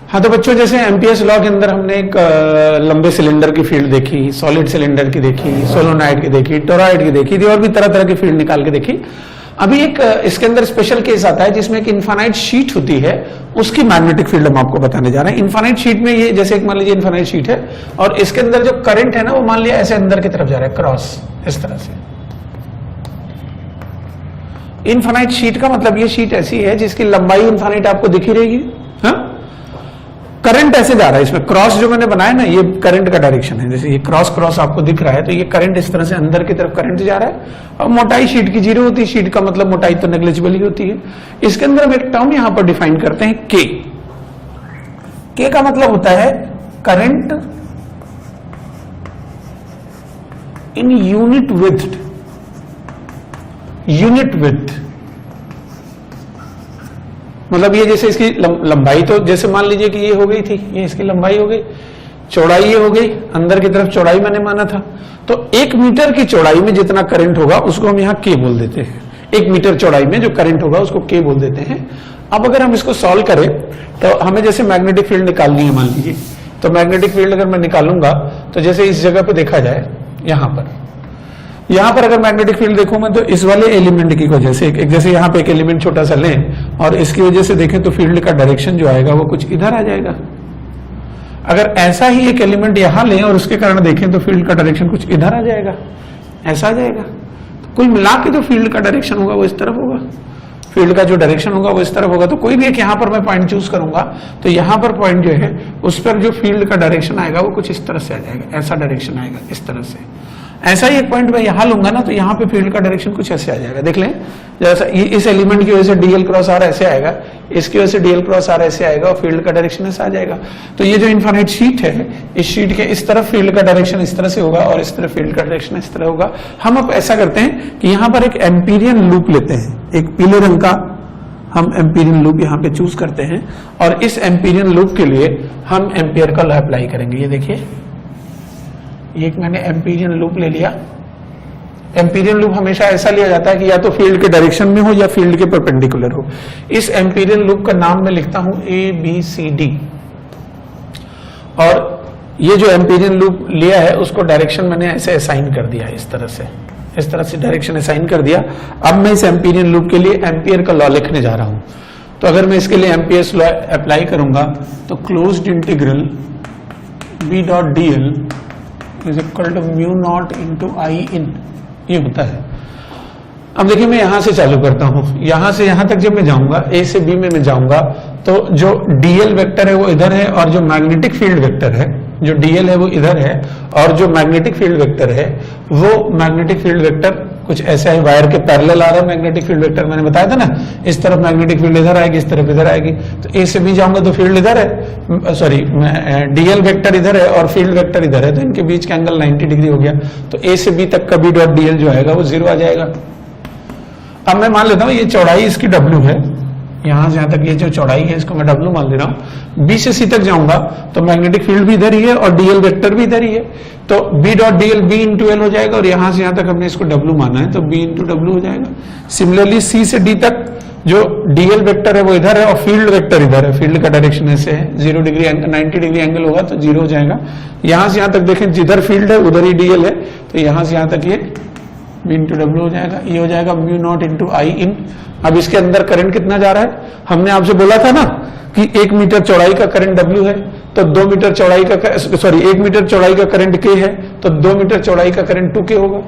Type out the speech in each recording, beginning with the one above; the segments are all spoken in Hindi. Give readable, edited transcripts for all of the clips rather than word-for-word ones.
हाँ तो बच्चों जैसे एम्पियर्स लॉ के अंदर हमने एक लंबे सिलेंडर की फील्ड देखी, सॉलिड सिलेंडर की देखी, सोलोनॉइड की देखी, टोरॉइड की देखी थी और भी तरह तरह की फील्ड निकाल के देखी। अभी एक इसके अंदर स्पेशल केस आता है जिसमें एक इनफाइनाइट शीट होती है, उसकी मैग्नेटिक फील्ड हम आपको बताने जा रहे हैं। इनफाइनाइट शीट में ये जैसे एक मान लीजिए इनफाइनाइट शीट है और इसके अंदर जो करंट है ना वो मान लिया ऐसे अंदर की तरफ जा रहा है क्रॉस, इस तरह से। इनफाइनाइट शीट का मतलब ये शीट ऐसी है जिसकी लंबाई इनफाइनाइट आपको दिखी रहेगी, हाँ? करंट ऐसे जा रहा है इसमें, क्रॉस जो मैंने बनाया ना ये करंट का डायरेक्शन है, जैसे ये क्रॉस क्रॉस आपको दिख रहा है तो ये करंट इस तरह से अंदर की तरफ करंट जा रहा है और मोटाई शीट की 0 होती है, शीट का मतलब मोटाई तो नेग्लिजिबल ही होती है। इसके अंदर हम एक टर्म यहां पर डिफाइन करते हैं के। के का मतलब होता है current in unit width, unit width मतलब ये जैसे इसकी लंबाई तो जैसे मान लीजिए कि ये हो गई थी, ये इसकी लंबाई हो गई, चौड़ाई ये हो गई, अंदर की तरफ चौड़ाई मैंने माना था, तो 1 मीटर की चौड़ाई में जितना करंट होगा उसको हम यहाँ के बोल देते हैं। 1 मीटर चौड़ाई में जो करंट होगा उसको के बोल देते हैं। अब अगर हम इसको सॉल्व करें तो हमें जैसे मैग्नेटिक फील्ड निकालनी है मान लीजिए, तो मैग्नेटिक फील्ड अगर मैं निकालूंगा तो जैसे इस जगह पे देखा जाए यहां पर अगर मैग्नेटिक फील्ड देखूं मैं तो इस वाले एलिमेंट की वजह से एक जैसे यहां पे एक एलिमेंट छोटा सा लें और इसकी वजह से देखें तो फील्ड का डायरेक्शन जो आएगा वो कुछ इधर आ जाएगा। अगर ऐसा ही एक एलिमेंट यहां लें और उसके कारण देखें तो फील्ड का डायरेक्शन कुछ इधर आ जाएगा, ऐसा आ जाएगा। तो कुल मिला के जो फील्ड का डायरेक्शन होगा वो इस तरफ होगा, फील्ड का जो डायरेक्शन होगा वो इस तरफ होगा। तो कोई भी एक यहां पर मैं पॉइंट चूज करूंगा तो यहां पर पॉइंट जो है उस पर जो फील्ड का डायरेक्शन आएगा वो कुछ इस तरह से आ जाएगा, ऐसा डायरेक्शन आएगा इस तरह से। ऐसा ही एक पॉइंट मैं यहां लूंगा ना तो यहां पे फील्ड का डायरेक्शन कुछ ऐसे आ जाएगा, देख लें जैसा ये इस एलिमेंट की वजह से डीएल क्रॉस आर ऐसे आएगा, इसकी वजह से डीएल क्रॉस आर ऐसे आएगा और फील्ड का डायरेक्शन ऐसा आ जाएगा। तो ये जो इनफाइनाइट शीट है, इस शीट के इस तरफ फील्ड का डायरेक्शन इस तरह से होगा और इस तरफ फील्ड का डायरेक्शन इस तरह होगा। हम अब ऐसा करते हैं कि यहां पर एक एम्पीरियन लूप लेते हैं, एक पीले रंग का हम एम्पीरियन लूप यहाँ पे चूज करते हैं और इस एम्पीरियन लूप के लिए हम एम्पियर का लॉ अप्लाई करेंगे। ये देखिए एक मैंने एम्पीरियन लूप ले लिया। एम्पीरियन लूप हमेशा ऐसा लिया जाता है कि या तो फील्ड के डायरेक्शन में हो या फील्ड के परपेंडिकुलर हो। इस एम्पीरियन लूप का नाम मैं लिखता हूं ABCD और ये जो एम्पीरियन लूप लिया है उसको डायरेक्शन मैंने ऐसे असाइन कर दिया, इस तरह से डायरेक्शन असाइन कर दिया। अब मैं इस एम्पीरियन लूप के लिए एम्पियर का लॉ लिखने जा रहा हूं। तो अगर मैं इसके लिए एम्पियर्स लॉ अप्लाई करूंगा तो closed integral B.dl is equal to mu not into I in, ये होता है। अब देखिए मैं यहां से चालू करता हूं, यहां से यहां तक जब मैं जाऊंगा A से B में मैं जाऊंगा तो जो dl वेक्टर है वो इधर है और जो मैग्नेटिक फील्ड वेक्टर है, जो dl है वो इधर है और जो मैग्नेटिक फील्ड वेक्टर है वो मैग्नेटिक फील्ड वेक्टर कुछ ऐसा है, वायर के पैरेलल आ रहा है मैग्नेटिक फील्ड वेक्टर। मैंने बताया था ना इस तरफ मैग्नेटिक फील्ड इधर आएगी, इस तरफ इधर आएगी। तो A से B जाऊंगा तो फील्ड इधर है, सॉरी dl वेक्टर इधर है और फील्ड वेक्टर इधर है, तो इनके बीच का एंगल 90 डिग्री हो गया। तो A से B तक का B.dl जो आएगा वो 0 आ जाएगा। अब मैं मान लेता हूं ये चौड़ाई इसकी W है, यहां से यहां तक ये जो चौड़ाई है इसको मैं W मान ले रहा हूं। B से C तक जाऊंगा तो मैग्नेटिक फील्ड भी इधर ही है और dl वेक्टर भी इधर ही है, तो B.dl B into L हो जाएगा और यहां से यहां तक हमने इसको W माना है तो B into W हो जाएगा। सिमिलरली C से D तक जो dl वेक्टर है वो इधर है और फील्ड वेक्टर इधर है, फील्ड का डायरेक्शन ऐसे है, 0 डिग्री 90 डिग्री एंगल होगा तो 0 हो जाएगा। यहां से यहां तक देखें जिधर फील्ड है उधर ही dl है, तो यहां से यहां तक ये B इंटू डब्ल्यू हो जाएगा, ये हो जाएगा म्यू नॉट इंटू आई इन। अब इसके अंदर करंट कितना जा रहा है, हमने आपसे बोला था ना कि 1 मीटर चौड़ाई का करंट W है, तो 2 मीटर चौड़ाई का सॉरी 1 मीटर चौड़ाई का करंट K है, तो 2 मीटर चौड़ाई का करंट 2K होगा,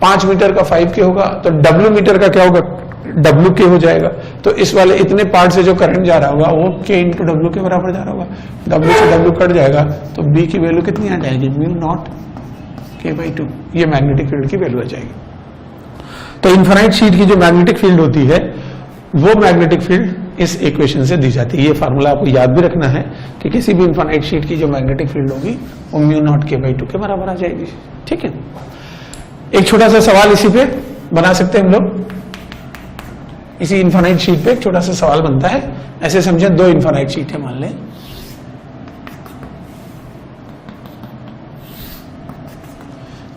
5 मीटर का 5K होगा, तो W मीटर का क्या होगा, WK हो जाएगा। तो इस वाले इतने पार्ट से जो करंट जा रहा होगा वो K इंटू डब्ल्यू के बराबर जा रहा होगा, W से W कट जाएगा तो B की वैल्यू कितनी आ जाएगी, म्यू नॉट K/2, ये मैग्नेटिक फील्ड की वैल्यू आ जाएगी। तो इनफाइनाइट शीट की जो मैग्नेटिक फील्ड होती है वो मैग्नेटिक फील्ड इस इक्वेशन से दी जाती है। ये फार्मूला आपको याद भी रखना है कि किसी भी इनफाइनाइट शीट की जो मैग्नेटिक फील्ड होगी वो म्यू नॉट K/2 के बराबर आ जाएगी। ठीक है, एक छोटा सा सवाल इसी पे बना सकते हैं हम लोग, इसी इनफाइनाइट शीट पे एक छोटा सा सवाल बनता है। ऐसे समझे 2 इनफाइनाइट शीट है मान लें,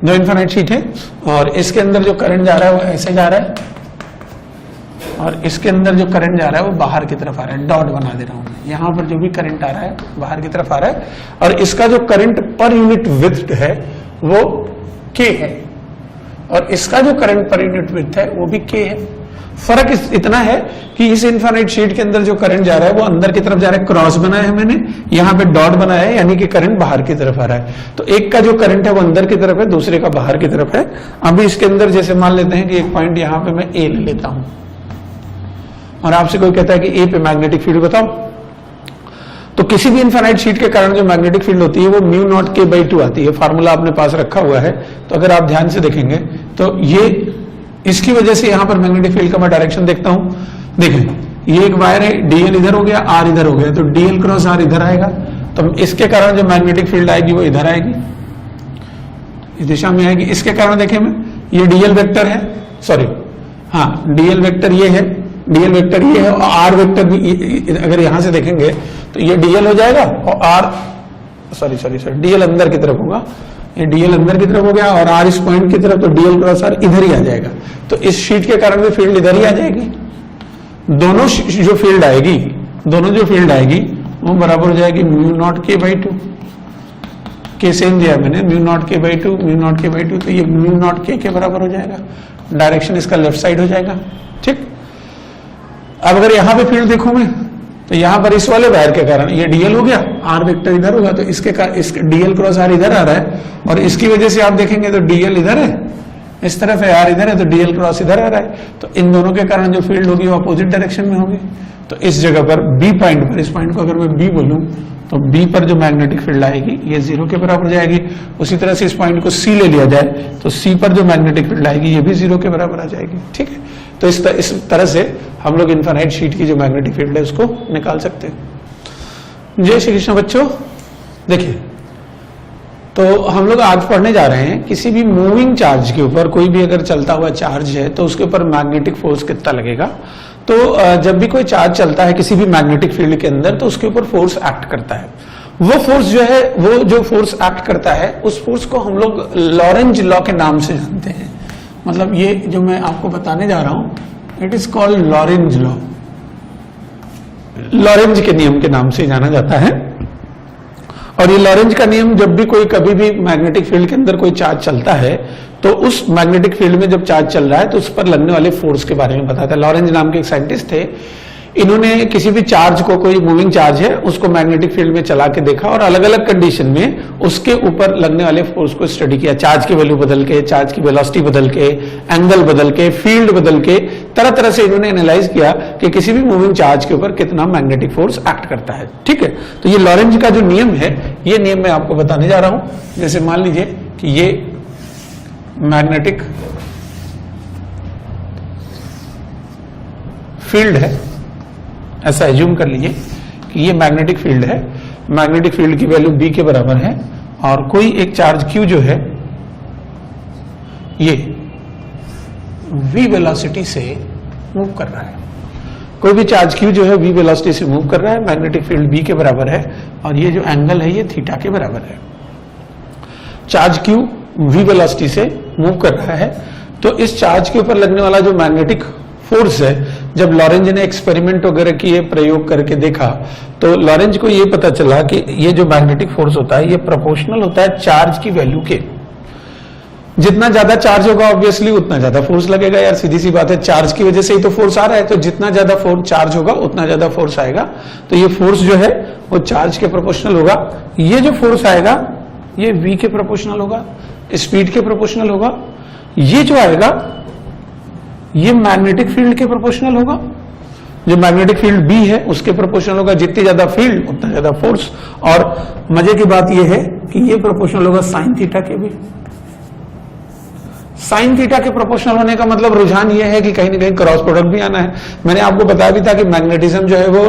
दो इनफाइनाइट शीट है और इसके अंदर जो करंट जा रहा है वो ऐसे जा रहा है और इसके अंदर जो करंट जा रहा है वो बाहर की तरफ आ रहा है, डॉट बना दे रहा हूं मैं। यहां पर जो भी करंट आ रहा है बाहर की तरफ आ रहा है, और इसका जो करंट पर यूनिट विड्थ है वो K है, और इसका जो करंट पर यूनिट विड्थ है वो भी K है। फर्क इतना है कि इस इनफाइनाइट शीट के अंदर जो करंट जा रहा है वो अंदर की तरफ जा रहा है, क्रॉस बनाया है मैंने, यहां पे डॉट बनाया है, यानी कि करंट बाहर की तरफ आ रहा है। तो एक का जो करंट है वो अंदर की तरफ है, दूसरे का बाहर की तरफ है। अभी इसके अंदर जैसे मान लेते हैं कि एक पॉइंट यहां पे मैं ए ले लेता हूं, और आपसे कोई कहता है कि ए पे मैग्नेटिक फील्ड बताओ, तो किसी भी इनफाइनाइट शीट के कारण जो मैग्नेटिक फील्ड होती है वो म्यू नॉट K/2 आती है। फार्मूला आपने पास रखा हुआ है, तो अगर आप ध्यान से देखेंगे तो ये इसकी वजह से यहां पर मैग्नेटिक फील्ड का मैं डायरेक्शन देखता हूं। देखें ये एक वायर है, डीएल इधर हो गया, आर इधर हो गया, तो डीएल क्रॉस आर इधर आएगा, तो इसके कारण जो मैग्नेटिक फील्ड आएगी वो इधर आएगी, इस दिशा में आएगी। इसके कारण देखें मैं, ये डीएल वेक्टर है, सॉरी हाँ डीएल वेक्टर ये है, डीएल वेक्टर ये है, और आर वेक्टर भी अगर यहां से देखेंगे तो ये डीएल हो जाएगा, और आर सॉरी डीएल अंदर की तरफ होगा, ये डीएल अंदर की तरफ हो गया, और आर इस पॉइंट की तरफ, तो डीएल क्रॉस आर इधर ही आ जाएगा। तो इस शीट के कारण भी फील्ड इधर ही आ जाएगी। दोनों जो फील्ड आएगी वो बराबर हो जाएगी म्यू नॉट K/2। के सेम दिया मैंने, म्यू नॉट K/2, तो ये म्यू नॉट K के बराबर हो जाएगा। डायरेक्शन इसका लेफ्ट साइड हो जाएगा, ठीक। अब अगर यहां पे फील्ड देखूं मैं, तो यहां पर इस वाले वायर के कारण ये डीएल हो गया, आर वेक्टर इधर होगा, तो इसके डीएल क्रॉस आर इधर आ रहा है, और इसकी वजह से आप देखेंगे तो डीएल इधर है, इस तरफ है, आर इधर है, तो डीएल क्रॉस इधर आ रहा है, तो इन दोनों के कारण जो फील्ड होगी वो अपोजिट डायरेक्शन में होगी। तो इस जगह पर बी पॉइंट पर, इस पॉइंट को अगर मैं बी बोलूं, तो बी पर जो मैग्नेटिक फील्ड आएगी ये 0 के बराबर हो जाएगी। उसी तरह से इस पॉइंट को सी ले लिया जाए तो सी पर जो मैग्नेटिक फील्ड आएगी ये भी 0 के बराबर आ जाएगी, ठीक है। तो इस तरह से हम लोग इनफाइनाइट शीट की जो मैग्नेटिक फील्ड है उसको निकाल सकते हैं। जय श्री कृष्ण बच्चों। देखिए, तो हम लोग आज पढ़ने जा रहे हैं किसी भी मूविंग चार्ज के ऊपर, कोई भी अगर चलता हुआ चार्ज है तो उसके ऊपर मैग्नेटिक फोर्स कितना लगेगा। तो जब भी कोई चार्ज चलता है किसी भी मैग्नेटिक फील्ड के अंदर, तो उसके ऊपर फोर्स एक्ट करता है। वो फोर्स जो है, वो जो फोर्स एक्ट करता है, उस फोर्स को हम लोग लॉरेंज लॉ के नाम से जानते हैं। मतलब ये जो मैं आपको बताने जा रहा हूं, it is called Lorentz law. Lorentz के नियम के नाम से जाना जाता है। और ये लॉरेंज का नियम, जब भी कोई कभी भी मैग्नेटिक फील्ड के अंदर कोई चार्ज चलता है, तो उस मैग्नेटिक फील्ड में जब चार्ज चल रहा है तो उस पर लगने वाले फोर्स के बारे में बताता है। लॉरेंज नाम के एक साइंटिस्ट थे, इन्होंने किसी भी चार्ज को, कोई मूविंग चार्ज है उसको मैग्नेटिक फील्ड में चला के देखा, और अलग अलग कंडीशन में उसके ऊपर लगने वाले फोर्स को स्टडी किया। चार्ज की वैल्यू बदल के, चार्ज की वेलोसिटी बदल के, एंगल बदल के, फील्ड बदल के, तरह तरह से इन्होंने एनालाइज किया कि किसी भी मूविंग चार्ज के ऊपर कितना मैग्नेटिक फोर्स एक्ट करता है, ठीक है। तो ये लॉरेंज का जो नियम है, ये नियम मैं आपको बताने जा रहा हूं। जैसे मान लीजिए कि ये मैग्नेटिक फील्ड है, ऐसा एज्यूम कर लीजिए कि ये मैग्नेटिक फील्ड है, मैग्नेटिक फील्ड की वैल्यू B के बराबर है, और कोई एक चार्ज Q जो है ये V वेलोसिटी से मूव कर रहा है। कोई भी चार्ज Q जो है V वेलोसिटी से मूव कर रहा है, मैग्नेटिक फील्ड B के बराबर है, और ये जो एंगल है ये थीटा के बराबर है। चार्ज Q V वेलोसिटी से मूव कर रहा है, तो इस चार्ज के ऊपर लगने वाला जो मैग्नेटिक फोर्स है, जब लॉरेंज ने एक्सपेरिमेंट वगैरह किए, प्रयोग करके देखा, तो लॉरेंज को ये पता चला कि ये जो मैग्नेटिक फोर्स होता है ये प्रोपोर्शनल होता है चार्ज की वैल्यू के। जितना ज्यादा चार्ज होगा ऑब्वियसली उतना ज्यादा फोर्स लगेगा, यार सीधी सी बात है, चार्ज की वजह से ही तो फोर्स आ रहा है, तो जितना ज्यादा फोर्स चार्ज होगा उतना ज्यादा फोर्स आएगा। तो ये फोर्स जो है वो चार्ज के प्रोपोर्शनल होगा। ये जो फोर्स आएगा ये V के प्रोपोर्शनल होगा, स्पीड के प्रोपोर्शनल होगा। ये जो आएगा ये मैग्नेटिक फील्ड के प्रोपोर्शनल होगा, जो मैग्नेटिक फील्ड B है उसके प्रोपोर्शनल होगा। जितनी ज्यादा फील्ड उतना ज्यादा फोर्स। और मजे की बात यह है कि ये प्रोपोर्शनल होगा साइन थीटा के भी। साइन थीटा के प्रोपोर्शनल होने का मतलब रुझान ये है कि कहीं ना कहीं क्रॉस प्रोडक्ट भी आना है। मैंने आपको बताया भी था कि मैग्नेटिज्म जो है वो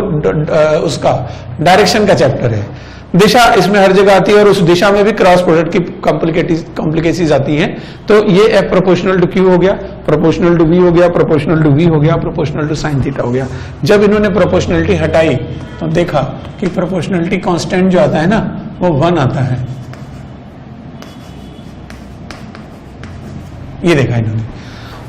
उसका डायरेक्शन का चैप्टर है, दिशा इसमें हर जगह आती है, और उस दिशा में भी क्रॉस प्रोडक्ट की कॉम्प्लिकेसीज आती हैं। तो ये F प्रोपोर्शनल टू Q हो गया, प्रोपोर्शनल टू V हो गया, प्रोपोर्शनल टू V हो गया, प्रोपोर्शनल टू साइन थीटा हो गया। जब इन्होंने प्रोपोर्शनलिटी हटाई तो देखा कि प्रोपोर्शनलिटी कांस्टेंट जो आता है ना वो 1 आता है। ये देखा इन्होंने,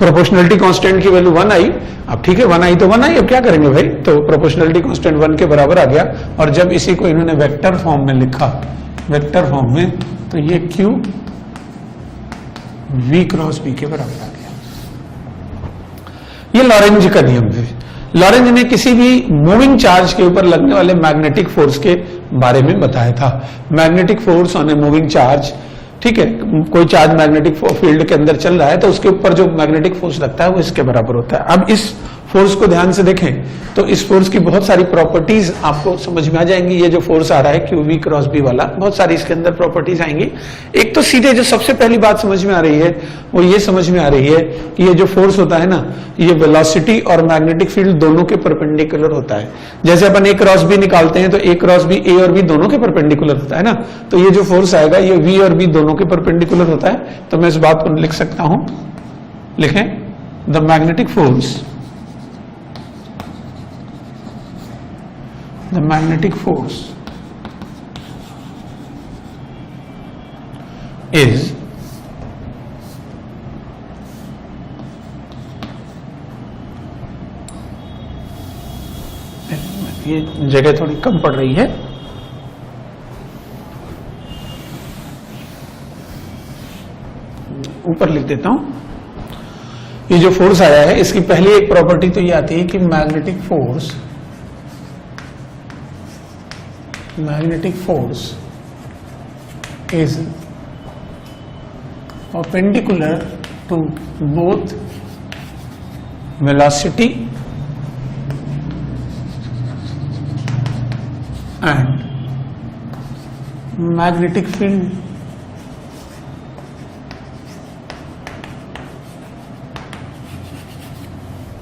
प्रोपोर्शनलिटी कांस्टेंट की वैल्यू 1 आई। अब ठीक है 1 आई तो 1 आई, अब क्या करेंगे भाई, तो प्रोपोर्शनलिटी कांस्टेंट 1 के बराबर आ गया। और जब इसी को इन्होंने वेक्टर फॉर्म में लिखा, वेक्टर फॉर्म में, तो ये Q V क्रॉस B के बराबर आ गया। ये लॉरेंज का नियम है। लॉरेंज ने किसी भी मूविंग चार्ज के ऊपर लगने वाले मैग्नेटिक फोर्स के बारे में बताया था। Magnetic force on a moving charge, ठीक है, कोई चार्ज मैग्नेटिक फील्ड के अंदर चल रहा है तो उसके ऊपर जो मैग्नेटिक फोर्स लगता है वो इसके बराबर होता है। अब इस फोर्स को ध्यान से देखें तो इस फोर्स की बहुत सारी प्रॉपर्टीज आपको समझ में आ जाएंगी। ये जो फोर्स आ रहा है क्यू वी क्रॉस बी वाला, बहुत सारी इसके अंदर प्रॉपर्टीज आएंगी। एक तो सीधे जो सबसे पहली बात समझ में आ रही है वो ये समझ में आ रही है कि ये जो फोर्स होता है ना, ये वेलोसिटी और मैग्नेटिक फील्ड दोनों के परपेंडिकुलर होता है। जैसे अपन ए क्रॉस बी निकालते हैं तो ए क्रॉस बी ए और बी दोनों के परपेंडिकुलर होता है ना, तो ये जो फोर्स आएगा ये वी और बी दोनों के परपेंडिकुलर होता है। तो मैं इस बात को लिख सकता हूं, लिखें, the magnetic force, the magnetic force is ये जगह थोड़ी कम पड़ रही है, ऊपर लिख देता हूं। ये जो फोर्स आया है इसकी पहली एक प्रॉपर्टी तो ये आती है कि magnetic force is perpendicular to both velocity and magnetic field.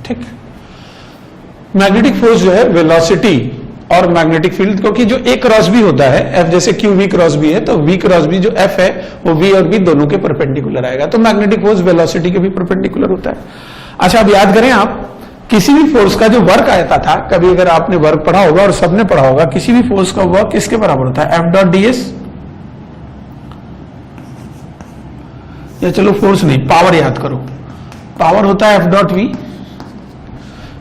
ठीक, मैग्नेटिक फोर्स जो है वेलोसिटी और मैग्नेटिक फील्ड, क्योंकि जो ए क्रॉस बी होता है, एफ जैसे क्यू वी क्रॉस बी है, तो वी क्रॉस बी जो एफ है वो वी और बी दोनों के परपेंडिकुलर आएगा। तो मैग्नेटिक फोर्स वेलोसिटी के भी परपेंडिकुलर होता है। अच्छा, अब याद करें, आप किसी भी फोर्स का जो वर्क आता था, कभी अगर आपने वर्क पढ़ा होगा और सबने पढ़ा होगा, किसी भी फोर्स का वर्क किसके बराबर होता है, एफ डॉट डी एस, या चलो फोर्स नहीं, पावर याद करो, पावर होता है एफ डॉट वी।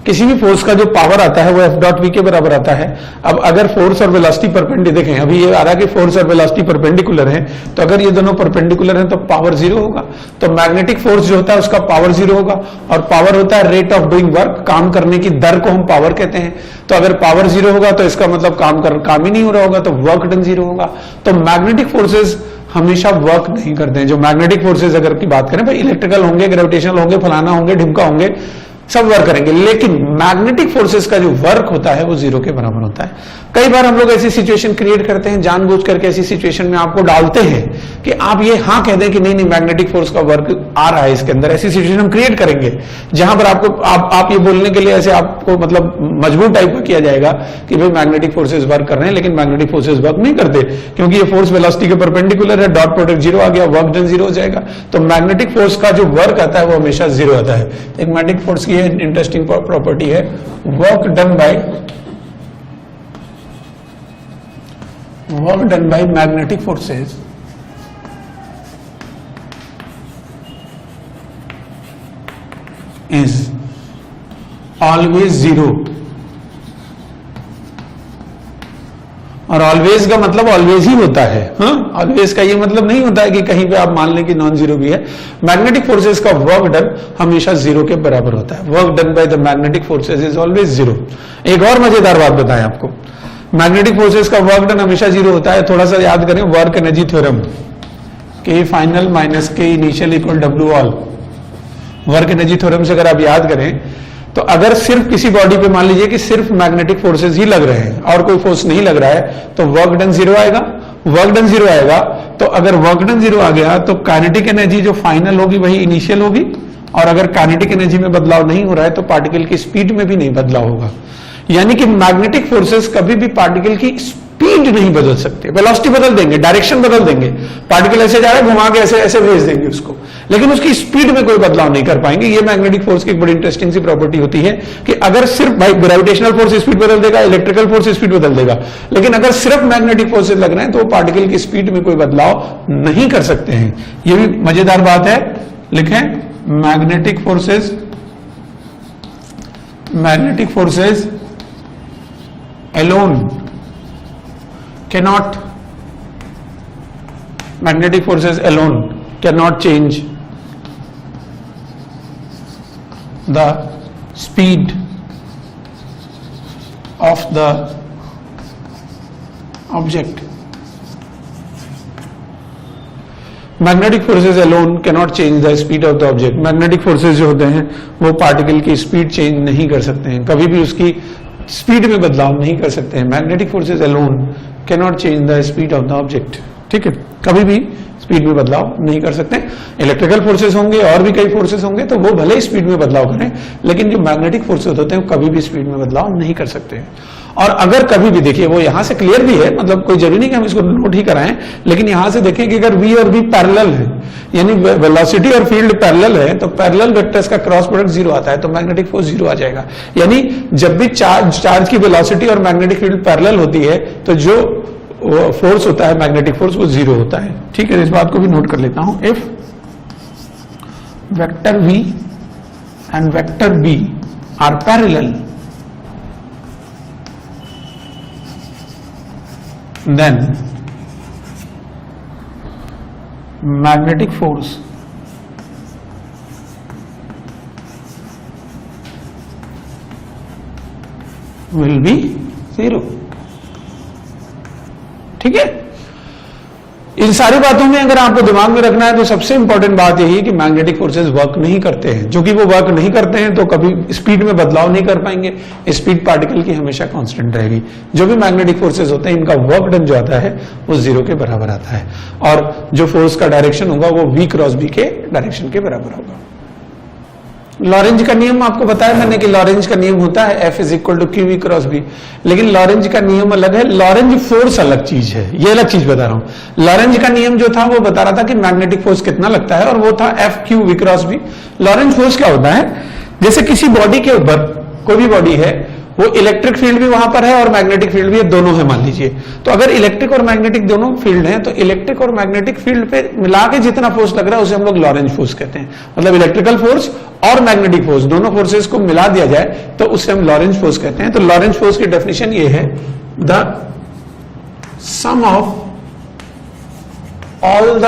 किसी भी फोर्स का जो पावर आता है वो एफ डॉट वी के बराबर आता है। अब अगर फोर्स और वेलोसिटी परपेंडिकुलर, देखें अभी ये आ रहा है कि फोर्स और वेलोसिटी परपेंडिकुलर है, तो अगर ये दोनों परपेंडिकुलर हैं तो पावर जीरो होगा। तो मैग्नेटिक फोर्स जो होता है उसका पावर जीरो होगा, और पावर होता है रेट ऑफ डूइंग वर्क, काम करने की दर को हम पावर कहते हैं। तो अगर पावर जीरो होगा तो इसका मतलब काम ही नहीं हो रहा होगा, तो वर्क डन जीरो होगा। तो मैग्नेटिक फोर्सेज हमेशा वर्क नहीं करते हैं। जो मैग्नेटिक फोर्सेज अगर की बात करें, भाई इलेक्ट्रिकल होंगे, ग्रेविटेशनल होंगे, फलाना होंगे, ढिमका होंगे, सब वर्क करेंगे, लेकिन मैग्नेटिक फोर्सेस का जो वर्क होता है वो जीरो के बराबर होता है। कई बार हम लोग ऐसी सिचुएशन क्रिएट करते हैं, जानबूझ करके ऐसी सिचुएशन में आपको डालते हैं कि आप ये हाँ कह दें कि नहीं मैग्नेटिक फोर्स का वर्क आ रहा है इसके अंदर। ऐसी सिचुएशन हम क्रिएट करेंगे जहां पर आपको आप ये बोलने के लिए ऐसे आपको मतलब मजबूर टाइप का किया जाएगा कि भाई मैग्नेटिक फोर्सेज वर्क कर रहे हैं, लेकिन मैग्नेटिक फोर्सेज वर्क नहीं करते, क्योंकि ये फोर्स वेलोसिटी के परपेंडिकुलर है, डॉट प्रोडक्ट जीरो आ गया, वर्क डन जीरो हो जाएगा। तो मैग्नेटिक फोर्स का जो वर्क आता है वो हमेशा जीरो आता है। एक मैग्नेटिक फोर्स की इंटरेस्टिंग प्रॉपर्टी है, work done by magnetic forces is always zero. और ऑलवेज का मतलब ऑलवेज ही होता है, हाँ, ऑलवेज का ये मतलब नहीं होता है कि कहीं पे आप मान लें कि नॉन जीरो भी है। मैग्नेटिक फोर्सेस का वर्क डन हमेशा जीरो के बराबर होता है। Work done by the magnetic forces is always zero. एक और मजेदार बात बताएं आपको, मैग्नेटिक फोर्सेस का वर्क डन हमेशा जीरो होता है। थोड़ा सा याद करें वर्क एनर्जी थ्योरम, के फाइनल माइनस के initial equal W all. Work energy theorem से अगर आप याद करें तो अगर सिर्फ किसी बॉडी पे मान लीजिए कि सिर्फ मैग्नेटिक फोर्सेस ही लग रहे हैं और कोई फोर्स नहीं लग रहा है, तो वर्क डन जीरो आएगा। वर्क डन जीरो आएगा तो अगर वर्क डन जीरो आ गया तो काइनेटिक एनर्जी जो फाइनल होगी वही इनिशियल होगी, और अगर काइनेटिक एनर्जी में बदलाव नहीं हो रहा है तो पार्टिकल की स्पीड में भी नहीं बदलाव होगा। यानी कि मैग्नेटिक फोर्सेस कभी भी पार्टिकल की स्पीड नहीं बदल सकते। वेलोसिटी बदल देंगे, डायरेक्शन बदल देंगे, पार्टिकल ऐसे जा रहा है घुमा के ऐसे ऐसे भेज देंगे उसको, लेकिन उसकी स्पीड में कोई बदलाव नहीं कर पाएंगे। ये मैग्नेटिक फोर्स की एक बड़ी इंटरेस्टिंग सी प्रॉपर्टी होती है कि अगर सिर्फ भाई ग्रेविटेशनल फोर्स स्पीड बदल देगा, इलेक्ट्रिकल फोर्स स्पीड बदल देगा, लेकिन अगर सिर्फ मैग्नेटिक फोर्सेस लग रहे हैं तो पार्टिकल की स्पीड में कोई बदलाव नहीं कर सकते हैं। ये भी मजेदार बात है। लिखें magnetic forces alone cannot change the speed of the object. Magnetic forces alone cannot change the speed of the object. Magnetic forces जो होते हैं वो पार्टिकल की स्पीड चेंज नहीं कर सकते हैं, कभी भी उसकी स्पीड में बदलाव नहीं कर सकते हैं. Magnetic forces alone cannot change the speed of the object. ठीक है, कभी भी स्पीड में बदलाव नहीं कर सकते. इलेक्ट्रिकल फोर्सेस होंगे और भी कई फोर्सेस होंगे तो वो भले ही स्पीड में बदलाव करें, लेकिन जो मैग्नेटिक फोर्सेस होते हैं वो कभी भी स्पीड में बदलाव नहीं कर सकते. और अगर कभी भी देखिए, वो यहां से क्लियर भी है, मतलब कोई जरूरी नहीं कि हम इसको नोट ही कराएं, लेकिन यहां से देखें कि अगर v और v पैरेलल है, यानी वेलोसिटी और फील्ड पैरेलल है, तो पैरेलल वेक्टर्स का क्रॉस प्रोडक्ट 0 आता है, तो मैग्नेटिक फोर्स 0 आ जाएगा. यानी जब भी चार्ज की वेलोसिटी और मैग्नेटिक फील्ड पैरेलल होती है तो जो फोर्स होता है मैग्नेटिक फोर्स वो 0 होता है. ठीक है, इस बात को भी नोट कर लेता हूं. If vector v and vector b are parallel, then magnetic force will be 0. ठीक है, इन सारी बातों में अगर आपको दिमाग में रखना है तो सबसे इंपॉर्टेंट बात यही है कि मैग्नेटिक फोर्सेस वर्क नहीं करते हैं. जो कि वो वर्क नहीं करते हैं तो कभी स्पीड में बदलाव नहीं कर पाएंगे. स्पीड पार्टिकल की हमेशा कांस्टेंट रहेगी. जो भी मैग्नेटिक फोर्सेस होते हैं इनका वर्क डन जो आता है वो 0 के बराबर आता है, और जो फोर्स का डायरेक्शन होगा वो v क्रॉस b के डायरेक्शन के बराबर होगा. लॉरेंज का नियम आपको बताया मैंने कि लॉरेंज का नियम होता है F is equal to Q V cross B, लेकिन लॉरेंज का नियम अलग है, लॉरेंज फोर्स अलग चीज है. ये अलग चीज बता रहा हूं. लॉरेंज का नियम जो था वो बता रहा था कि मैग्नेटिक फोर्स कितना लगता है, और वो था F Q V cross B. Lorentz force क्या होता है, जैसे किसी बॉडी के ऊपर, कोई भी बॉडी है, वो इलेक्ट्रिक फील्ड भी वहां पर है और मैग्नेटिक फील्ड भी है, दोनों है मान लीजिए. तो अगर इलेक्ट्रिक और मैग्नेटिक दोनों फील्ड हैं तो इलेक्ट्रिक और मैग्नेटिक फील्ड पे मिला के जितना फोर्स लग रहा है उसे हम लोग लॉरेंज फोर्स कहते हैं. मतलब इलेक्ट्रिकल फोर्स और मैग्नेटिक फोर्स दोनों फोर्सेस को मिला दिया जाए तो उसे हम लॉरेंज फोर्स कहते हैं. तो लॉरेंज फोर्स की डेफिनेशन ये है, the sum of all the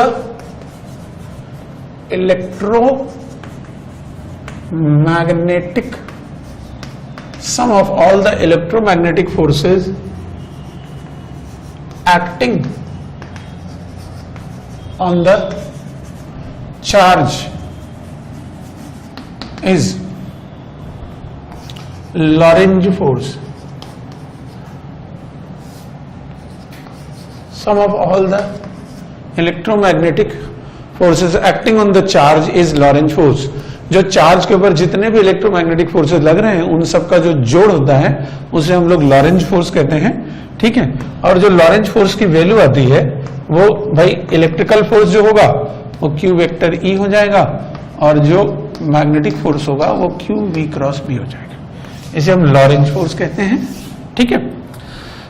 sum of all the electromagnetic forces acting on the charge is Lorentz force. Sum of all the electromagnetic forces acting on the charge is Lorentz force. जो चार्ज के ऊपर जितने भी इलेक्ट्रोमैग्नेटिक फोर्सेस लग रहे हैं उन सब का जो जोड़ होता है उसे हम लोग लॉरेंज फोर्स कहते हैं. ठीक है, और जो लॉरेंज फोर्स की वैल्यू आती है वो भाई इलेक्ट्रिकल फोर्स जो होगा वो क्यू वेक्टर ई हो जाएगा, और जो मैग्नेटिक फोर्स होगा वो क्यू वी क्रॉस बी हो जाएगा. इसे हम लॉरेंज फोर्स कहते हैं. ठीक है,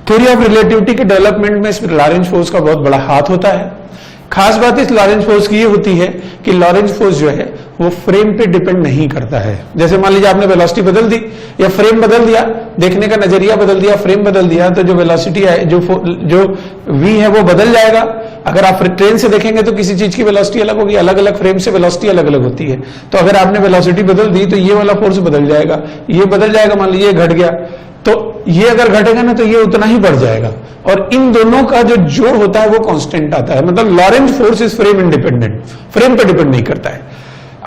थ्योरी ऑफ रिलेटिविटी के डेवलपमेंट में इस लॉरेंज फोर्स का बहुत बड़ा हाथ होता है. खास बात इस लॉरेंज फोर्स की ये होती है कि लॉरेंज फोर्स जो है वो फ्रेम पे डिपेंड नहीं करता है. जैसे मान लीजिए आपने वेलोसिटी बदल दी या फ्रेम बदल दिया, देखने का नजरिया बदल दिया, फ्रेम बदल दिया, तो जो वेलोसिटी है, जो v है वो बदल जाएगा. अगर आप ट्रेन से देखेंगे तो किसी चीज की वेलोसिटी अलग होगी, अलग अलग फ्रेम से वेलोसिटी अलग अलग होती है. तो अगर आपने वेलोसिटी बदल दी तो ये वाला फोर्स बदल जाएगा, ये बदल जाएगा. मान लीजिए घट गया तो ये अगर घटेगा ना तो ये उतना ही बढ़ जाएगा, और इन दोनों का जो जोड़ होता है वो कांस्टेंट आता है. मतलब Lorentz force is frame independent, frame पे डिपेंड नहीं करता है.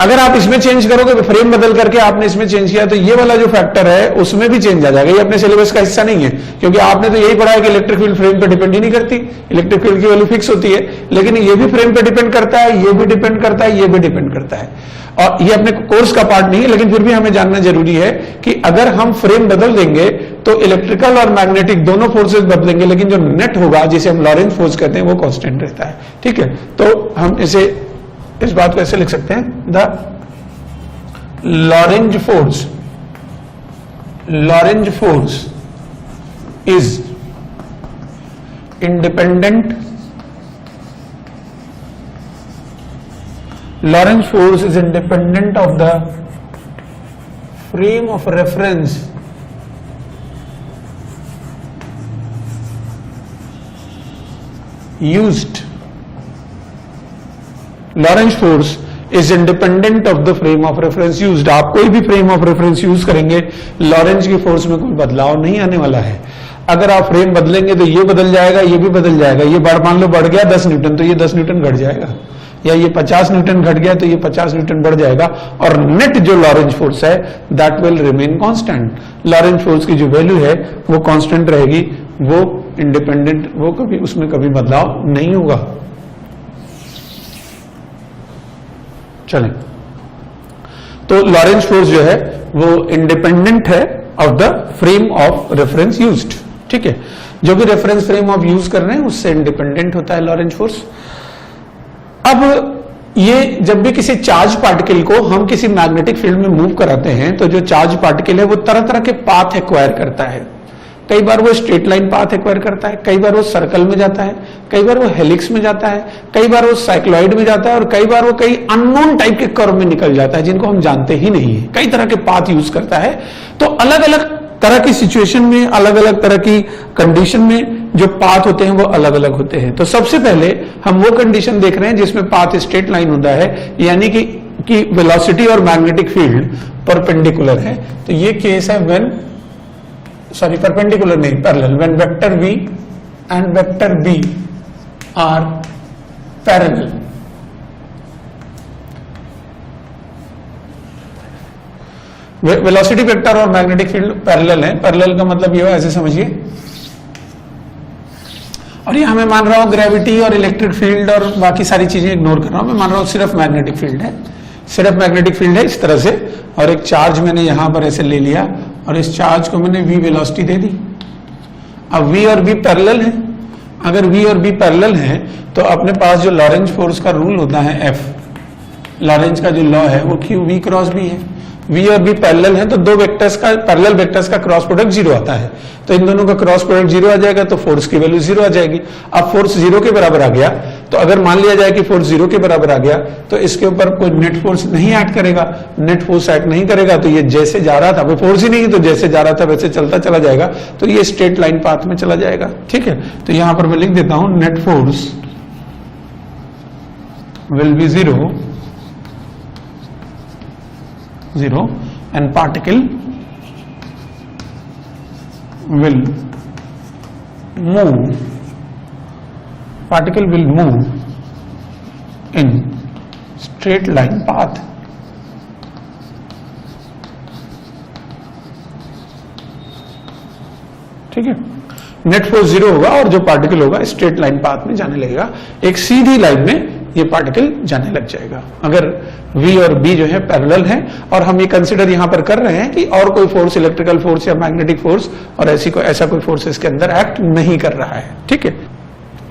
अगर आप इसमें चेंज करोगे, फ्रेम बदल करके आपने इसमें चेंज किया, तो ये वाला जो फैक्टर है उसमें भी चेंज आ जाएगा. ये अपने सिलेबस का हिस्सा नहीं है, क्योंकि आपने तो यही पढ़ा है कि इलेक्ट्रिक फील्ड फ्रेम पे डिपेंड ही नहीं करती, इलेक्ट्रिक फील्ड की वैल्यू फिक्स होती है. लेकिन ये भी फ्रेम पे डिपेंड करता है, ये भी डिपेंड करता है, ये भी डिपेंड करता है. और ये अपने कोर्स का पार्ट नहीं है, लेकिन फिर भी हमें जानना जरूरी है कि अगर हम फ्रेम बदल देंगे तो इलेक्ट्रिकल और मैग्नेटिक दोनों फोर्सेस बदलेंगे, लेकिन जो नेट होगा जिसे हम लॉरेंज फोर्स कहते हैं वो कांस्टेंट रहता है. ठीक है, तो हम इस बात को ऐसे लिख सकते हैं, the Lorentz force is independent Lorentz force is independent of the frame of reference used. Lorentz force is independent of the frame of reference used. आप कोई भी frame of reference यूज करेंगे, लॉरेंज की फोर्स में कोई बदलाव नहीं आने वाला है. अगर आप फ्रेम बदलेंगे तो ये बदल जाएगा, ये भी बदल जाएगा. ये मान लो बढ़ गया 10 न्यूटन तो ये 10 न्यूटन घट जाएगा, या ये 50 न्यूटन घट गया तो ये 50 न्यूटन बढ़ जाएगा. और नेट जो लॉरेंज फोर्स है that will remain constant. Lorentz force की जो वैल्यू है वो कांस्टेंट रहेगी, वो इंडिपेंडेंट, वो कभी उसमें कभी बदलाव नहीं होगा. चलें, तो लॉरेंज फोर्स जो है वो इंडिपेंडेंट है of the frame of reference used. ठीक है, जो भी रेफरेंस फ्रेम ऑफ यूज कर रहे हैं उससे इंडिपेंडेंट होता है लॉरेंज फोर्स. अब ये जब भी किसी चार्ज पार्टिकल को हम किसी मैग्नेटिक फील्ड में मूव कराते हैं तो जो चार्ज पार्टिकल है वो तरह तरह के पाथ एक्वायर करता है. कई बार वो स्ट्रेट लाइन पाथ एक्वायर करता है, कई बार वो सर्कल में जाता है, कई बार वो हेलिक्स में जाता है, कई बार वो साइक्लॉइड में जाता है, और कई बार वो कई अननोन टाइप के कर्व में निकल जाता है जिनको हम जानते ही नहीं है. कई तरह के पाथ यूज करता है. तो अलग अलग तरह की सिचुएशन में, अलग अलग तरह की कंडीशन में जो पाथ होते हैं वो अलग अलग होते हैं. तो सबसे पहले हम वो कंडीशन देख रहे हैं जिसमें पाथ स्ट्रेट लाइन होता है, यानी कि वेलोसिटी और मैग्नेटिक फील्ड परपेंडिकुलर है. तो ये केस है व्हेन, सॉरी परपेंडिकुलर नहीं, parallel, when vector v and vector b are parallel. Velocity vector और मैग्नेटिक फील्ड पैरेलल है. पैरेलल का मतलब ये है, ऐसे समझिए, और ये हमें मान रहा हूं ग्रेविटी और इलेक्ट्रिक फील्ड और बाकी सारी चीजें इग्नोर कर रहा हूं. मैं मान रहा हूं सिर्फ मैग्नेटिक फील्ड है, सिर्फ मैग्नेटिक फील्ड है इस तरह से, और एक चार्ज मैंने यहां पर ऐसे ले लिया और इस चार्ज को मैंने v वेलोसिटी दे दी. अब v और b पैरेलल है. अगर v और b पैरेलल है तो अपने पास जो लॉरेंज फोर्स का रूल होता है F, लॉरेंज का जो लॉ है वो q v क्रॉस b है. v और b पैरेलल है तो दो वेक्टर्स का, पैरेलल वेक्टर्स का क्रॉस प्रोडक्ट 0 आता है. तो इन दोनों का क्रॉस प्रोडक्ट 0 आ जाएगा तो फोर्स की वैल्यू 0 आ जाएगी. अब फोर्स 0 के बराबर आ गया तो अगर मान लिया जाए कि फोर्स 0 के बराबर आ गया तो इसके ऊपर कोई नेट फोर्स नहीं ऐड करेगा. नेट फोर्स ऐड नहीं करेगा तो ये जैसे जा रहा था, वो फोर्स ही नहीं, तो जैसे जा रहा था वैसे चलता चला जाएगा. तो ये स्ट्रेट लाइन पाथ में चला जाएगा. ठीक है, तो यहां पर मैं लिख देता हूं net force will be 0 and particle will move in straight line path. ठीक है, नेट फोर्स 0 होगा और जो पार्टिकल होगा स्ट्रेट लाइन पाथ में जाने लगेगा. एक सीधी लाइन में ये पार्टिकल जाने लग जाएगा अगर v और b जो है पैरेलल है. और हम ये कंसिडर यहां पर कर रहे हैं कि और कोई फोर्स, इलेक्ट्रिकल फोर्स या मैग्नेटिक फोर्स और ऐसा कोई फोर्स इसके अंदर एक्ट नहीं कर रहा है. ठीक है,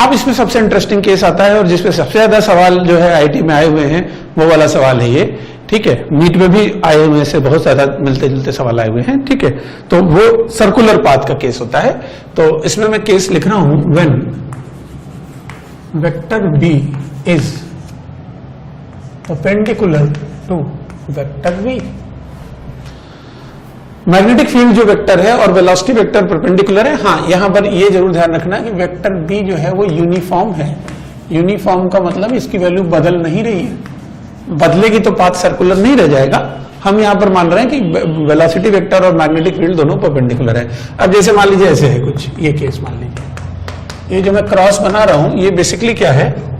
अब इसमें सबसे इंटरेस्टिंग केस आता है और जिसपे सबसे ज्यादा सवाल जो है आईटी में आए हुए हैं वो वाला सवाल है ये. ठीक है, नीट में भी आए हुए से बहुत ज्यादा मिलते जुलते सवाल आए हुए हैं. ठीक है, तो वो सर्कुलर पाथ का केस होता है. तो इसमें मैं केस लिख रहा हूं when vector b is perpendicular to vector v. Magnetic field जो वेक्टर है और वेलोसिटी वेक्टर परपेंडिकुलर है. हाँ, यहां पर ये जरूर ध्यान रखना कि वेक्टर b जो है वो यूनिफॉर्म है. यूनिफॉर्म का मतलब इसकी वैल्यू बदल नहीं रही है, बदलेगी तो पाथ सर्कुलर नहीं रह जाएगा. हम यहां पर मान रहे हैं कि वेलोसिटी वेक्टर और मैग्नेटिक फील्ड दोनों परपेंडिकुलर है. अब जैसे मान लीजिए ऐसे है कुछ, ये केस मान लीजिए, ये जो मैं क्रॉस बना रहा हूं ये बेसिकली क्या है,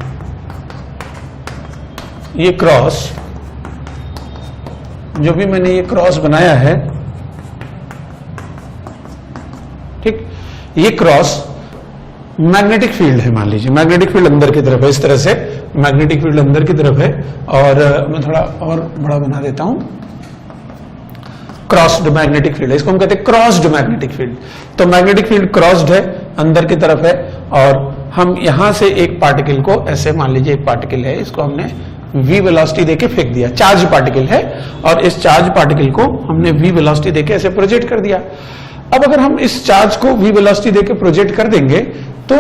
ये क्रॉस जो भी मैंने ये क्रॉस बनाया है, ठीक, ये क्रॉस मैग्नेटिक फील्ड है. मान लीजिए मैग्नेटिक फील्ड अंदर की तरफ है, इस तरह से मैग्नेटिक फील्ड अंदर की तरफ है. और मैं थोड़ा और बड़ा बना देता हूं, क्रॉस्ड मैग्नेटिक फील्ड है, इसको हम कहते हैं क्रॉस्ड मैग्नेटिक फील्ड. तो मैग्नेटिक फील्ड क्रॉस्ड है, अंदर की तरफ है, और हम यहां से एक पार्टिकल को ऐसे, मान लीजिए एक पार्टिकल है, इसको हमने v वेलोसिटी देके फेंक दिया. चार्ज पार्टिकल है और इस चार्ज पार्टिकल को हमने v वेलोसिटी देके ऐसे प्रोजेक्ट कर दिया. अब अगर हम इस चार्ज को v वेलोसिटी देके प्रोजेक्ट कर देंगे तो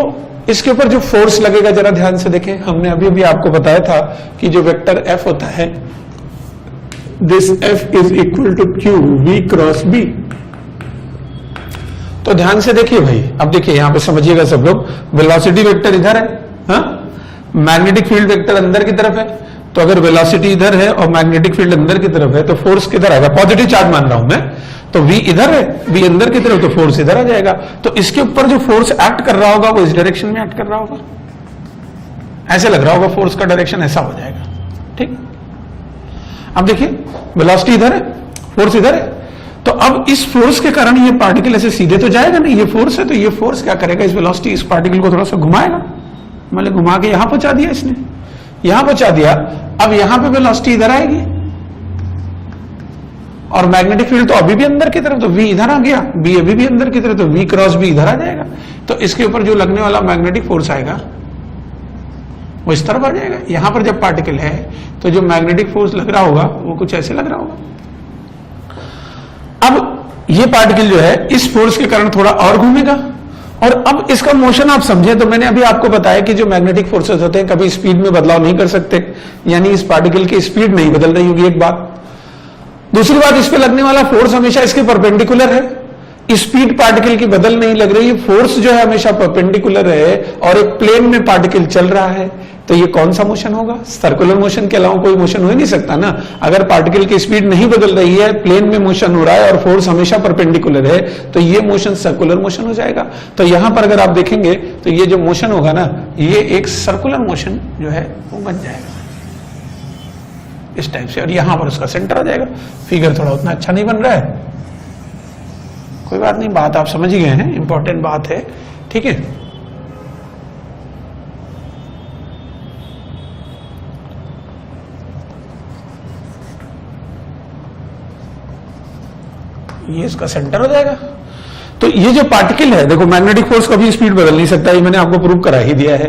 इसके ऊपर जो फोर्स लगेगा जरा ध्यान से देखें, हमने अभी अभी आपको बताया था कि जो वेक्टर F होता है, this F is equal to Q V cross B। तो ध्यान से देखिए भाई, अब देखिए यहां पे समझिएगा सब लोग, वेलोसिटी वेक्टर इधर है, हाँ, मैग्नेटिक फील्ड वेक्टर अंदर की तरफ है, तो अगर वेलोसिटी इधर है और मैग्नेटिक फील्ड अंदर की तरफ है तो फोर्स किधर आएगा, पॉजिटिव चार्ज मान रहा हूं मैं, तो V इधर है, V अंदर की तरफ, तो फोर्स इधर आ जाएगा। तो इसके ऊपर जो फोर्स एक्ट कर रहा होगा वो इस डायरेक्शन में एक्ट कर रहा होगा, ऐसे लग रहा होगा, फोर्स का डायरेक्शन ऐसा हो जाएगा, ठीक। अब देखिए वेलोसिटी इधर है, फोर्स इधर है, तो अब इस फोर्स के कारण ये पार्टिकल ऐसे सीधे तो जाएगा नहीं, ये फोर्स है, तो ये फोर्स क्या करेगा, इस वेलोसिटी इस पार्टिकल को थोड़ा सा घुमाएगा, मतलब घुमा के यहां पहुंचा दिया इसने, यहां पहुंचा दिया। अब यहां पे वेलोसिटी इधर आएगी और मैग्नेटिक फील्ड तो अभी भी अंदर की तरफ, तो V इधर आ गया, B अभी भी अंदर की तरफ, तो V क्रॉस B इधर आ जाएगा। तो इसके ऊपर जो लगने वाला मैग्नेटिक फोर्स आएगा वो इस तरफ आ जाएगा। यहां पर जब पार्टिकल है तो जो मैग्नेटिक फोर्स लग रहा होगा वो कुछ ऐसे लग रहा होगा। अब ये पार्टिकल जो है इस फोर्स के कारण थोड़ा और घूमेगा, और अब इसका मोशन आप समझे तो मैंने अभी आपको बताया कि जो मैग्नेटिक फोर्सेस होते हैं कभी स्पीड में बदलाव नहीं कर सकते, यानी इस पार्टिकल की स्पीड नहीं बदल रही होगी, एक बात। दूसरी बात, इस पे लगने वाला फोर्स हमेशा इसके परपेंडिकुलर है, स्पीड पार्टिकल की बदल नहीं लग रही है, फोर्स जो है हमेशा परपेंडिकुलर है और एक प्लेन में पार्टिकल चल रहा है, तो ये कौन सा मोशन होगा, सर्कुलर मोशन के अलावा कोई मोशन हो ही नहीं सकता ना। अगर पार्टिकल की स्पीड नहीं बदल रही है, प्लेन में मोशन हो रहा है और फोर्स हमेशा परपेंडिकुलर है, तो ये मोशन सर्कुलर मोशन हो जाएगा। तो यहां पर अगर आप देखेंगे तो ये जो मोशन होगा ना, ये एक सर्कुलर मोशन जो है वो बन जाएगा इस टाइप से, और यहां पर उसका सेंटर आ जाएगा। फिगर थोड़ा उतना अच्छा नहीं बन रहा है, कोई बात नहीं, बात आप समझ ही गए हैं, इंपॉर्टेंट बात है, ठीक है। ये इसका सेंटर हो जाएगा। तो ये जो पार्टिकल है, देखो मैग्नेटिक फोर्स कभी स्पीड बदल नहीं सकता, ये मैंने आपको प्रूव करा ही दिया है।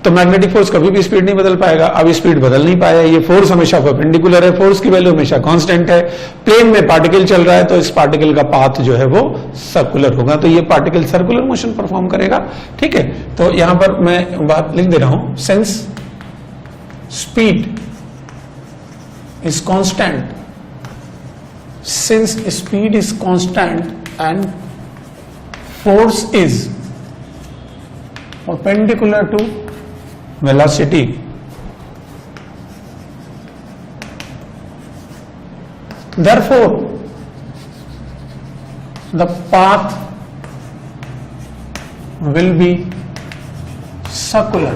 तो मैग्नेटिक फोर्स कभी भी स्पीड नहीं बदल पाएगा, अब स्पीड बदल नहीं पाया, ये फोर्स हमेशा परपेंडिकुलर है, फोर्स की वैल्यू हमेशा कांस्टेंट है, प्लेन में पार्टिकल चल रहा है, तो इस पार्टिकल का पाथ जो है वो सर्कुलर होगा, तो ये पार्टिकल सर्कुलर मोशन परफॉर्म करेगा, ठीक है। तो यहां पर मैं बात लिख दे रहा हूं, since speed is constant, since speed is constant and force is perpendicular to velocity, therefore the path will be circular,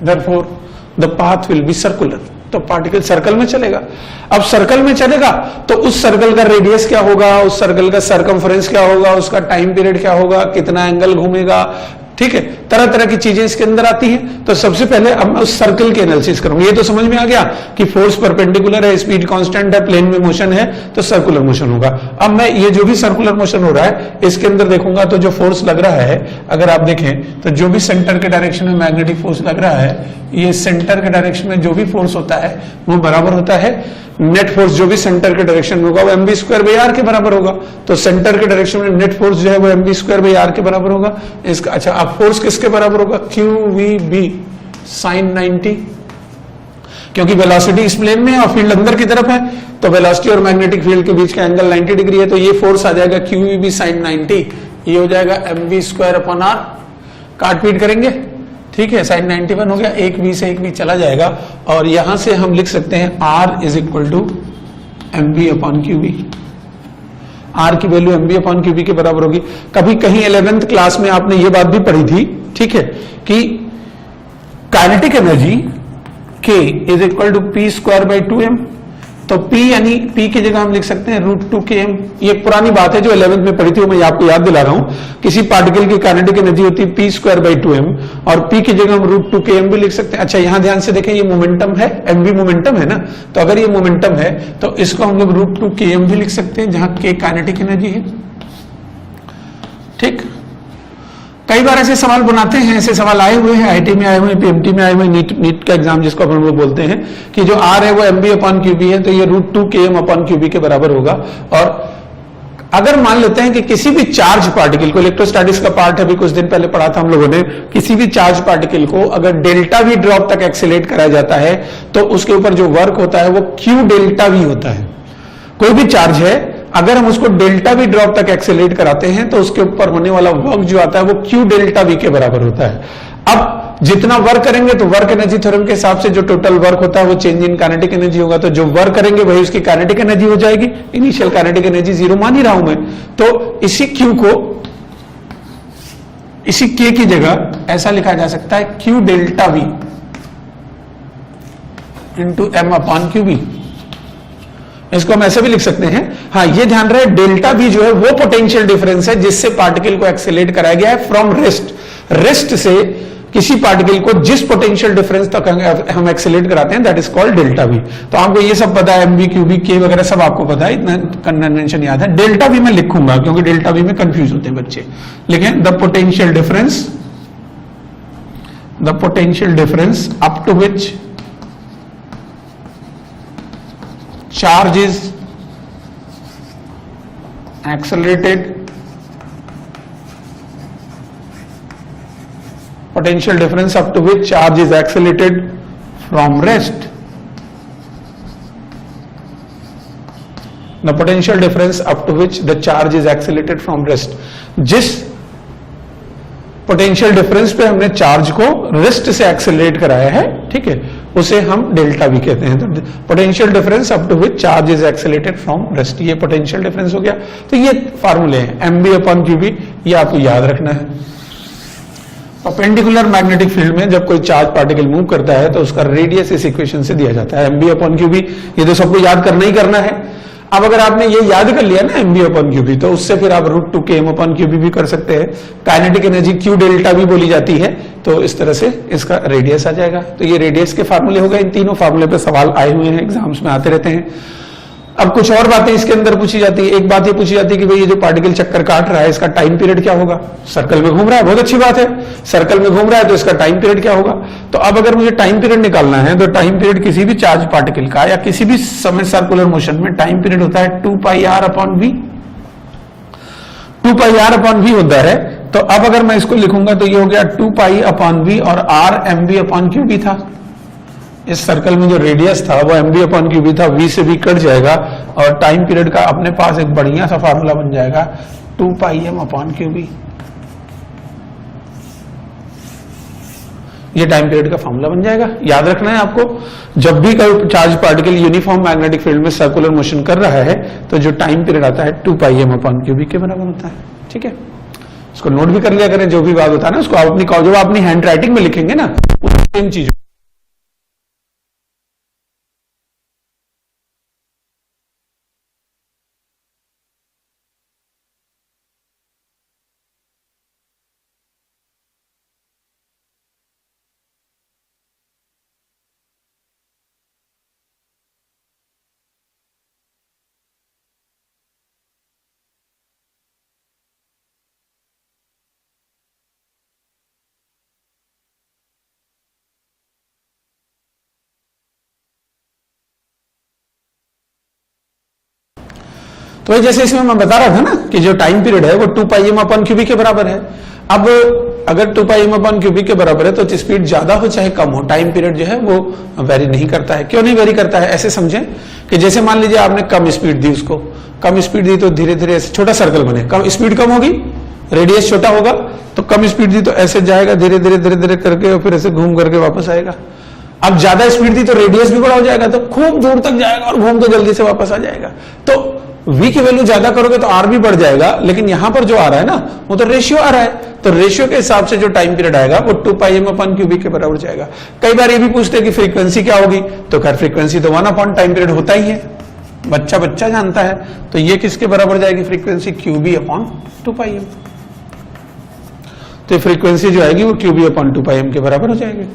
therefore the path will be circular। तो पार्टिकल सर्कल में चलेगा। अब सर्कल में चलेगा तो उस सर्कल का रेडियस क्या होगा, उस सर्कल का सरकमफ्रेंस क्या होगा, उसका टाइम पीरियड क्या होगा, कितना एंगल घूमेगा, ठीक है, तरह तरह की चीजें इसके अंदर आती हैं। तो सबसे पहले अब मैं उस सर्कल की एनालिसिस करूंगा। ये तो समझ में आ गया कि फोर्स परपेंडिकुलर है, स्पीड कांस्टेंट है, प्लेन में मोशन है, तो सर्कुलर मोशन होगा। अब मैं ये जो भी सर्कुलर मोशन हो रहा है इसके अंदर देखूंगा तो जो फोर्स लग रहा है, अगर आप देखें तो जो भी सेंटर के डायरेक्शन में मैग्नेटिक फोर्स लग रहा है, ये सेंटर के डायरेक्शन में जो भी फोर्स होता है वो बराबर होता है नेट फोर्स जो भी सेंटर के डायरेक्शन में होगा वो mv²/r के बराबर होगा। तो सेंटर के डायरेक्शन में नेट फोर्स जो है वो mv²/r के बराबर होगा। इसका अच्छा, अब फोर्स किसके बराबर होगा, qvb sin 90, क्योंकि वेलोसिटी इस प्लेन में है और फील्ड अंदर की तरफ है, तो वेलोसिटी और मैग्नेटिक फील्ड के बीच का एंगल 90 डिग्री है, तो ये फोर्स आ जाएगा qvb sin 90, ये हो जाएगा mv²/r, काट पीट करेंगे, ठीक है, sin 91 हो गया, एक v से एक v चला जाएगा, और यहां से हम लिख सकते हैं r is equal to mv/qv। r की वैल्यू mv/qv के बराबर होगी। कभी कहीं 11th क्लास में आपने ये बात भी पढ़ी थी, ठीक है, कि kinetic energy k is equal to p²/2m, तो p यानी p की जगह हम लिख सकते हैं √2km। ये पुरानी बात है जो 11th में पढ़ी थी, वो मैं आपको याद दिला रहा हूं। किसी पार्टिकल की काइनेटिक एनर्जी होती है p²/2m, और p की जगह हम √2km भी लिख सकते हैं। अच्छा, यहां ध्यान से देखें, ये मोमेंटम है, mv मोमेंटम है ना, तो अगर ये मोमेंटम है तो इसको हम लोग √2km भी लिख सकते हैं, जहां k काइनेटिक एनर्जी है, ठीक। कई बार ऐसे सवाल बनाते हैं, ऐसे सवाल आए हुए हैं, आईटी में आए हुए हैं, पीएमटी में आए हुए हैं, नीट का एग्जाम जिसको अपन लोग बोलते हैं, कि जो आर है वो mv/qb है, तो ये √2km/qb के बराबर होगा। और अगर मान लेते हैं कि किसी भी चार्ज पार्टिकल को, इलेक्ट्रोस्टैटिक्स का पार्ट अभी कुछ दिन पहले पढ़ा था हम लोगों ने, किसी भी चार्ज पार्टिकल को अगर डेल्टा वी ड्रॉप तक एक्सेलेरेट कराया जाता है तो उसके ऊपर जो वर्क होता है वो क्यू डेल्टा वी होता है। कोई भी चार्ज है, अगर हम उसको डेल्टा वी ड्रॉप तक एक्सेलेरेट कराते हैं तो उसके ऊपर होने वाला वर्क जो आता है वो क्यू डेल्टा वी के बराबर होता है। अब जितना वर्क करेंगे तो वर्क एनर्जी थ्योरम के हिसाब से जो टोटल वर्क होता है वो चेंज इन काइनेटिक एनर्जी होगा, तो जो वर्क करेंगे वही उसकी काइनेटिक एनर्जी हो जाएगी। इनिशियल काइनेटिक एनर्जी 0 मान ही रहा हूं मैं, तो इसी क्यू को, इसी के की जगह ऐसा लिखा जा सकता है Q delta V into M upon Q B. इसको हम ऐसे भी लिख सकते हैं। हाँ, ये ध्यान रहे डेल्टा वी जो है वो पोटेंशियल डिफरेंस है जिससे पार्टिकल को एक्सेलेरेट कराया गया है फ्रॉम रेस्ट। रेस्ट से किसी पार्टिकल को जिस पोटेंशियल डिफरेंस तक हम एक्सेलेरेट कराते हैं that is called delta we. तो आपको ये सब पता है, एमबी क्यूबी के वगैरह सब आपको पता है, इतना कन्वेंशन याद है। डेल्टा वी में लिखूंगा क्योंकि डेल्टा वी में कंफ्यूज होते हैं बच्चे। लेकिन the potential difference up to which charge is accelerated, potential difference up to which charge is accelerated from rest. The potential difference up to which the charge is accelerated from rest. जिस पोटेंशियल डिफरेंस पे हमने चार्ज को रेस्ट से एक्सेलरेट कराया है, ठीक है, उसे हम डेल्टा वी कहते हैं। तो potential difference up to which charge is accelerated from rest, ये पोटेंशियल डिफरेंस हो गया। तो ये फार्मूले हैं एमबी अपॉन क्यूबी, ये आपको याद रखना है। परपेंडिकुलर मैग्नेटिक फील्ड में जब कोई चार्ज पार्टिकल मूव करता है तो उसका रेडियस इस इक्वेशन से दिया जाता है, एमबी अपॉन क्यूबी। ये तो सबको याद करना ही करना है। अब अगर आपने ये याद कर लिया ना एमबी अपॉन क्यूबी, तो उससे फिर आप रूट 2 के एम अपॉन क्यूबी भी कर सकते हैं। काइनेटिक एनर्जी क्यू डेल्टा भी बोली जाती है, तो इस तरह से इसका रेडियस आ जाएगा। तो ये रेडियस के फार्मूले हो गए। इन तीनों फार्मूले पे सवाल आए हुए हैं, एग्जाम्स में आते रहते हैं। अब कुछ और बातें इसके अंदर पूछी जाती है। एक बात ये पूछी जाती है कि भाई ये जो पार्टिकल चक्कर काट रहा है इसका टाइम पीरियड क्या होगा। सर्कल में घूम रहा है, बहुत अच्छी बात है, सर्कल में घूम रहा है तो इसका टाइम पीरियड क्या होगा। तो अब अगर मुझे टाइम पीरियड निकालना है तो टाइम पीरियड किसी भी चार्ज पार्टिकल का या किसी भी समय सर्कुलर मोशन में टाइम पीरियड होता है 2 pi R upon V. 2 pi R upon V होता है। तो अब अगर मैं इसको लिखूंगा तो ये हो गया 2 पाई अपॉन वी और R M B upon Q B था। इस सर्कल में जो रेडियस था वो एमबी अपॉन क्यूबी था, वी से भी कट जाएगा और टाइम पीरियड का अपने पास एक बढ़िया सा फार्मूला बन जाएगा 2 पाई एम अपॉन क्यूबी। ये टाइम पीरियड का फार्मूला बन जाएगा। याद रखना है आपको, जब भी कोई charge particle uniform magnetic field में सर्कुलर मोशन कर रहा है तो जो टाइम पीरियड आता है 2 पाई एम अपॉन क्यूबी के बराबर होता है। ठीक है, इसको नोट भी कर लिया करें, जो भी बात होता है ना उसको आप अपनी, जो आप अपनी हैंड राइटिंग में लिखेंगे ना इन चीजों। तो जैसे इसमें मैं बता रहा था ना कि जो टाइम पीरियड है वो 2 पाई एम अपॉन क्यूबी के बराबर है। अब अगर 2 पाई एम अपॉन क्यूबी के बराबर है तो स्पीड ज्यादा हो चाहे कम हो, टाइम पीरियड जो है वो वेरी नहीं करता है। क्यों नहीं वेरी करता है? ऐसे समझें कि जैसे मान लीजिए आपने कम स्पीड दी, उसको कम स्पीड दी तो धीरे धीरे ऐसे छोटा सर्कल बने, कम स्पीड कम होगी, रेडियस छोटा होगा, तो कम स्पीड दी तो ऐसे जाएगा धीरे धीरे धीरे धीरे करके और फिर ऐसे घूम करके वापस आएगा। अब ज्यादा स्पीड दी तो रेडियस भी बड़ा हो जाएगा, तो खूब दूर तक जाएगा और घूम के जल्दी से वापस आ जाएगा। तो v की वैल्यू ज्यादा करोगे तो r भी बढ़ जाएगा, लेकिन यहां पर जो आ रहा है ना वो तो रेशियो आ रहा है, तो रेशियो के हिसाब से जो टाइम पीरियड आएगा वो 2 पाई एम अपॉन क्यूबी के बराबर जाएगा। कई बार ये भी पूछते हैं कि फ्रीक्वेंसी क्या होगी, तो खैर फ्रीक्वेंसी तो 1 अपॉन टाइम पीरियड होता ही है, बच्चा बच्चा जानता है। तो ये किसके बराबर जाएगी फ्रीक्वेंसी? क्यूबी अपॉन 2 पाई एम। तो फ्रीक्वेंसी जो आएगी वो क्यूबी अपॉन 2 पाई एम के बराबर हो जाएगी।